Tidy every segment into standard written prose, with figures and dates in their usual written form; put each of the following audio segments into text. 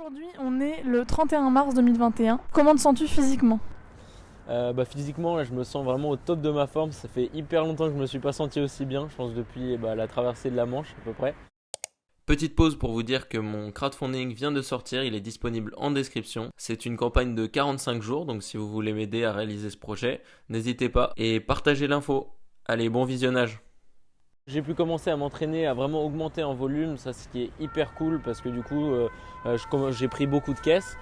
Aujourd'hui, on est le 31 mars 2021. Comment te sens-tu physiquement? Physiquement, là, je me sens vraiment au top de ma forme. Ça fait hyper longtemps que je me suis pas senti aussi bien. Je pense depuis la traversée de la Manche à peu près. Petite pause pour vous dire que mon crowdfunding vient de sortir, il est disponible en description. C'est une campagne de 45 jours, donc si vous voulez m'aider à réaliser ce projet, n'hésitez pas et partagez l'info. Allez, bon visionnage. J'ai pu commencer à m'entraîner, à vraiment augmenter en volume, ça ce qui est hyper cool parce que du coup j'ai pris beaucoup de caisses.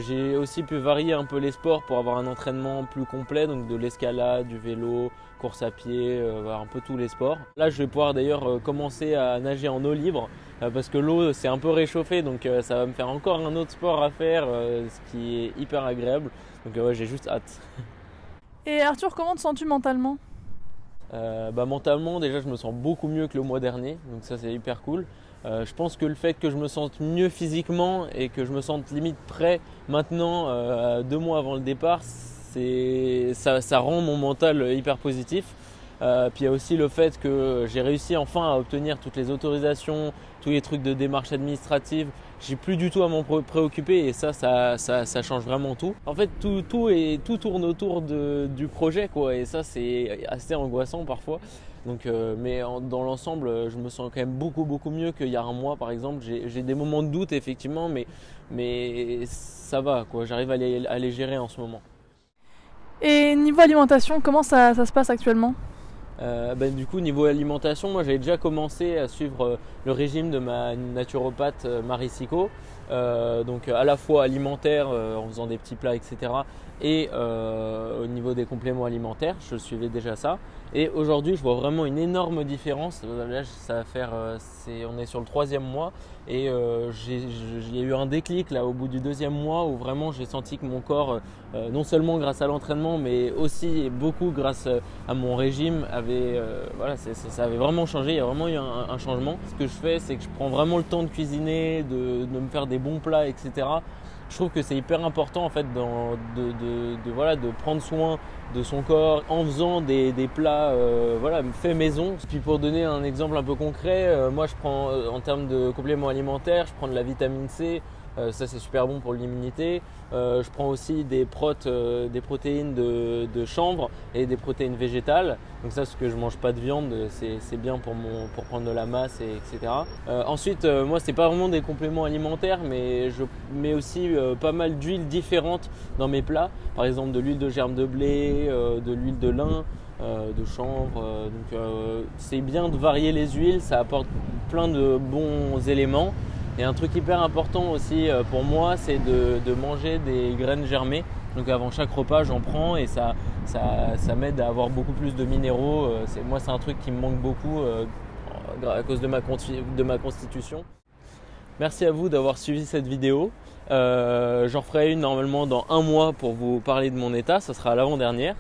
J'ai aussi pu varier un peu les sports pour avoir un entraînement plus complet, donc de l'escalade, du vélo, course à pied, un peu tous les sports. Là je vais pouvoir d'ailleurs commencer à nager en eau libre parce que l'eau s'est un peu réchauffée, donc ça va me faire encore un autre sport à faire, ce qui est hyper agréable. Donc j'ai juste hâte. Et Arthur, comment te sens-tu mentalement? Mentalement déjà je me sens beaucoup mieux que le mois dernier, donc ça c'est hyper cool. Je pense que le fait que je me sente mieux physiquement et que je me sente limite prêt maintenant 2 mois avant le départ, ça rend mon mental hyper positif. Puis il y a aussi le fait que j'ai réussi enfin à obtenir toutes les autorisations, tous les trucs de démarche administrative. J'ai plus du tout à m'en préoccuper et ça change vraiment tout. En fait, tout tourne autour du projet, quoi, et ça c'est assez angoissant parfois. Donc, dans l'ensemble, je me sens quand même beaucoup mieux qu'il y a un mois par exemple. J'ai des moments de doute effectivement, mais ça va, quoi. J'arrive à les gérer en ce moment. Et niveau alimentation, comment ça se passe actuellement? Du coup, niveau alimentation, moi j'avais déjà commencé à suivre le régime de ma naturopathe Marie Sicot, donc à la fois alimentaire en faisant des petits plats, etc. et au niveau des compléments alimentaires, je suivais déjà ça. Et aujourd'hui, je vois vraiment une énorme différence. Là, ça va faire, on est sur le 3e mois et il y a eu un déclic là au bout du 2e mois où vraiment j'ai senti que mon corps, non seulement grâce à l'entraînement, mais aussi beaucoup grâce à mon régime, ça avait vraiment changé. Il y a vraiment eu un changement. Ce que je fais, c'est que je prends vraiment le temps de cuisiner, de me faire des bons plats, etc. Je trouve que c'est hyper important en fait de prendre soin de son corps en faisant des plats faits maison. Puis pour donner un exemple un peu concret, moi je prends en termes de compléments alimentaires, je prends de la vitamine C. Ça c'est super bon pour l'immunité. Je prends aussi des protéines de chanvre et des protéines végétales. Donc ça, ce que je mange pas de viande, c'est bien pour prendre de la masse, etc. Ensuite, moi c'est pas vraiment des compléments alimentaires, mais je mets aussi pas mal d'huiles différentes dans mes plats. Par exemple de l'huile de germe de blé, de l'huile de lin, de chanvre. C'est bien de varier les huiles, ça apporte plein de bons éléments. Et un truc hyper important aussi pour moi, c'est de manger des graines germées. Donc avant chaque repas, j'en prends et ça m'aide à avoir beaucoup plus de minéraux. Moi, c'est un truc qui me manque beaucoup à cause de ma constitution. Merci à vous d'avoir suivi cette vidéo. J'en ferai une normalement dans 1 mois pour vous parler de mon état. Ça sera l'avant-dernière.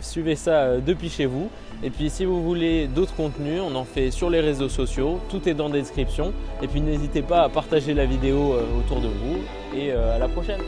Suivez ça depuis chez vous. Et puis si vous voulez d'autres contenus, on en fait sur les réseaux sociaux, tout est dans la description. Et puis n'hésitez pas à partager la vidéo autour de vous et à la prochaine.